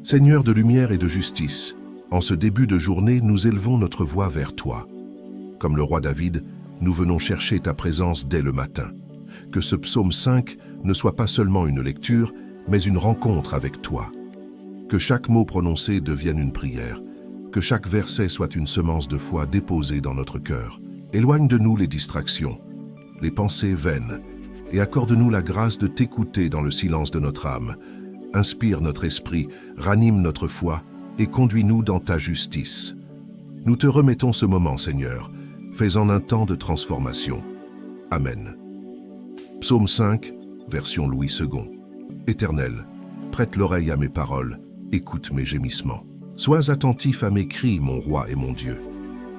Seigneur de lumière et de justice, en ce début de journée, nous élevons notre voix vers toi. Comme le roi David, nous venons chercher ta présence dès le matin. Que ce psaume 5 ne soit pas seulement une lecture, mais une rencontre avec toi. Que chaque mot prononcé devienne une prière. Que chaque verset soit une semence de foi déposée dans notre cœur. Éloigne de nous les distractions, les pensées vaines, et accorde-nous la grâce de t'écouter dans le silence de notre âme. Inspire notre esprit, ranime notre foi, et conduis-nous dans ta justice. Nous te remettons ce moment, Seigneur, fais-en un temps de transformation. Amen. Psaume 5, version Louis II. Éternel, prête l'oreille à mes paroles, écoute mes gémissements. Sois attentif à mes cris, mon roi et mon Dieu.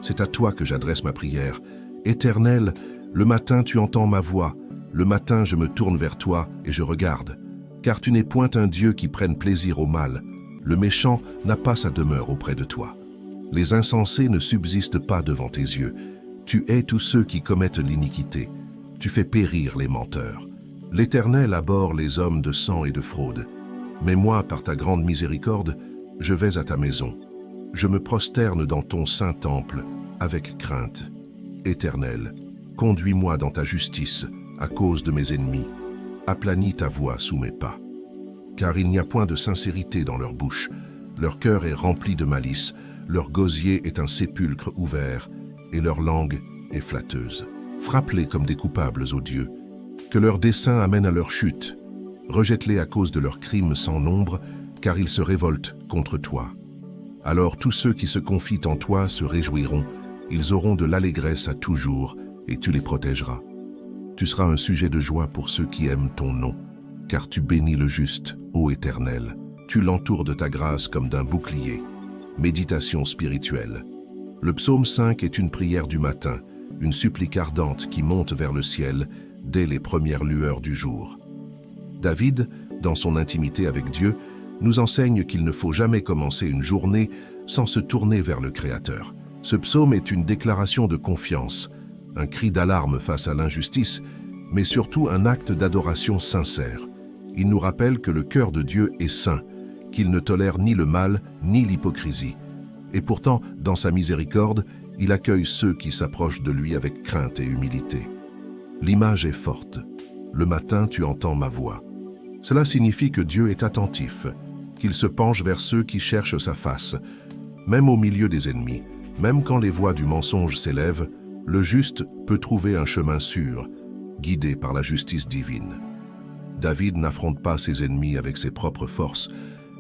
C'est à toi que j'adresse ma prière. Éternel, le matin tu entends ma voix, le matin je me tourne vers toi et je regarde. Car tu n'es point un Dieu qui prenne plaisir au mal. Le méchant n'a pas sa demeure auprès de toi. Les insensés ne subsistent pas devant tes yeux. Tu hais tous ceux qui commettent l'iniquité. Tu fais périr les menteurs. L'Éternel abhorre les hommes de sang et de fraude. Mais moi, par ta grande miséricorde, je vais à ta maison. Je me prosterne dans ton saint temple avec crainte. Éternel, conduis-moi dans ta justice à cause de mes ennemis. Aplanis ta voix sous mes pas. Car il n'y a point de sincérité dans leur bouche. Leur cœur est rempli de malice, leur gosier est un sépulcre ouvert, et leur langue est flatteuse. Frappe-les comme des coupables, ô Dieu. Que leur dessein amène à leur chute. Rejette-les à cause de leurs crimes sans nombre, car ils se révoltent contre toi. Alors tous ceux qui se confient en toi se réjouiront, ils auront de l'allégresse à toujours, et tu les protégeras. Tu seras un sujet de joie pour ceux qui aiment ton nom, car tu bénis le juste, ô Éternel. Tu l'entoures de ta grâce comme d'un bouclier. Méditation spirituelle. Le psaume 5 est une prière du matin, une supplique ardente qui monte vers le ciel dès les premières lueurs du jour. David, dans son intimité avec Dieu, nous enseigne qu'il ne faut jamais commencer une journée sans se tourner vers le Créateur. Ce psaume est une déclaration de confiance, un cri d'alarme face à l'injustice, mais surtout un acte d'adoration sincère. Il nous rappelle que le cœur de Dieu est saint, qu'il ne tolère ni le mal ni l'hypocrisie. Et pourtant, dans sa miséricorde, il accueille ceux qui s'approchent de lui avec crainte et humilité. L'image est forte. Le matin, tu entends ma voix. Cela signifie que Dieu est attentif, qu'il se penche vers ceux qui cherchent sa face. Même au milieu des ennemis, même quand les voix du mensonge s'élèvent, le juste peut trouver un chemin sûr, guidé par la justice divine. David n'affronte pas ses ennemis avec ses propres forces,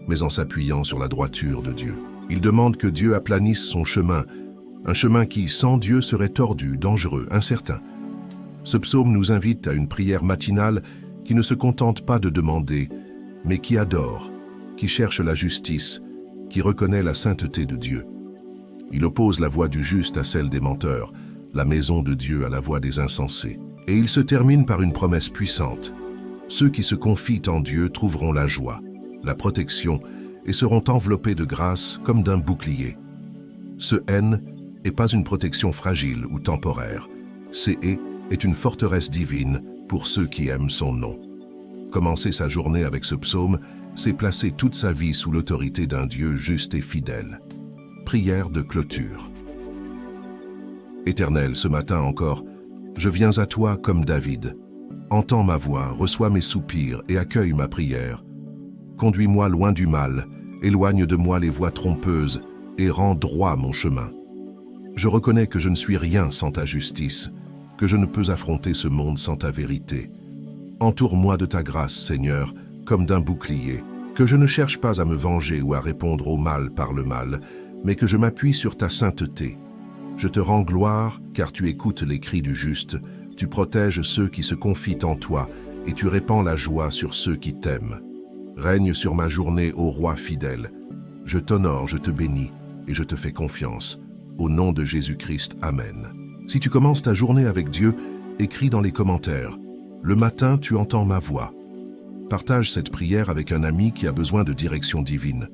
mais en s'appuyant sur la droiture de Dieu. Il demande que Dieu aplanisse son chemin, un chemin qui, sans Dieu, serait tordu, dangereux, incertain. Ce psaume nous invite à une prière matinale qui ne se contente pas de demander, mais qui adore, qui cherche la justice, qui reconnaît la sainteté de Dieu. Il oppose la voix du juste à celle des menteurs, la maison de Dieu à la voix des insensés. Et il se termine par une promesse puissante. Ceux qui se confient en Dieu trouveront la joie, la protection, et seront enveloppés de grâce comme d'un bouclier. Ce haine n'est pas une protection fragile ou temporaire. Ce est une forteresse divine pour ceux qui aiment son nom. Commencer sa journée avec ce psaume, c'est placer toute sa vie sous l'autorité d'un Dieu juste et fidèle. Prière de clôture. Éternel, ce matin encore, je viens à toi comme David. Entends ma voix, reçois mes soupirs et accueille ma prière. Conduis-moi loin du mal, éloigne de moi les voies trompeuses et rends droit mon chemin. Je reconnais que je ne suis rien sans ta justice, que je ne peux affronter ce monde sans ta vérité. Entoure-moi de ta grâce, Seigneur, comme d'un bouclier, que je ne cherche pas à me venger ou à répondre au mal par le mal, mais que je m'appuie sur ta sainteté. Je te rends gloire, car tu écoutes les cris du juste, tu protèges ceux qui se confient en toi, et tu répands la joie sur ceux qui t'aiment. Règne sur ma journée, ô roi fidèle. Je t'honore, je te bénis, et je te fais confiance. Au nom de Jésus-Christ, Amen. Si tu commences ta journée avec Dieu, écris dans les commentaires. Le matin, tu entends ma voix. Partage cette prière avec un ami qui a besoin de direction divine.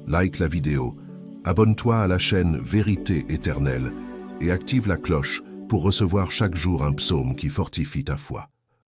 Like la vidéo. Abonne-toi à la chaîne Vérité éternelle et active la cloche pour recevoir chaque jour un psaume qui fortifie ta foi.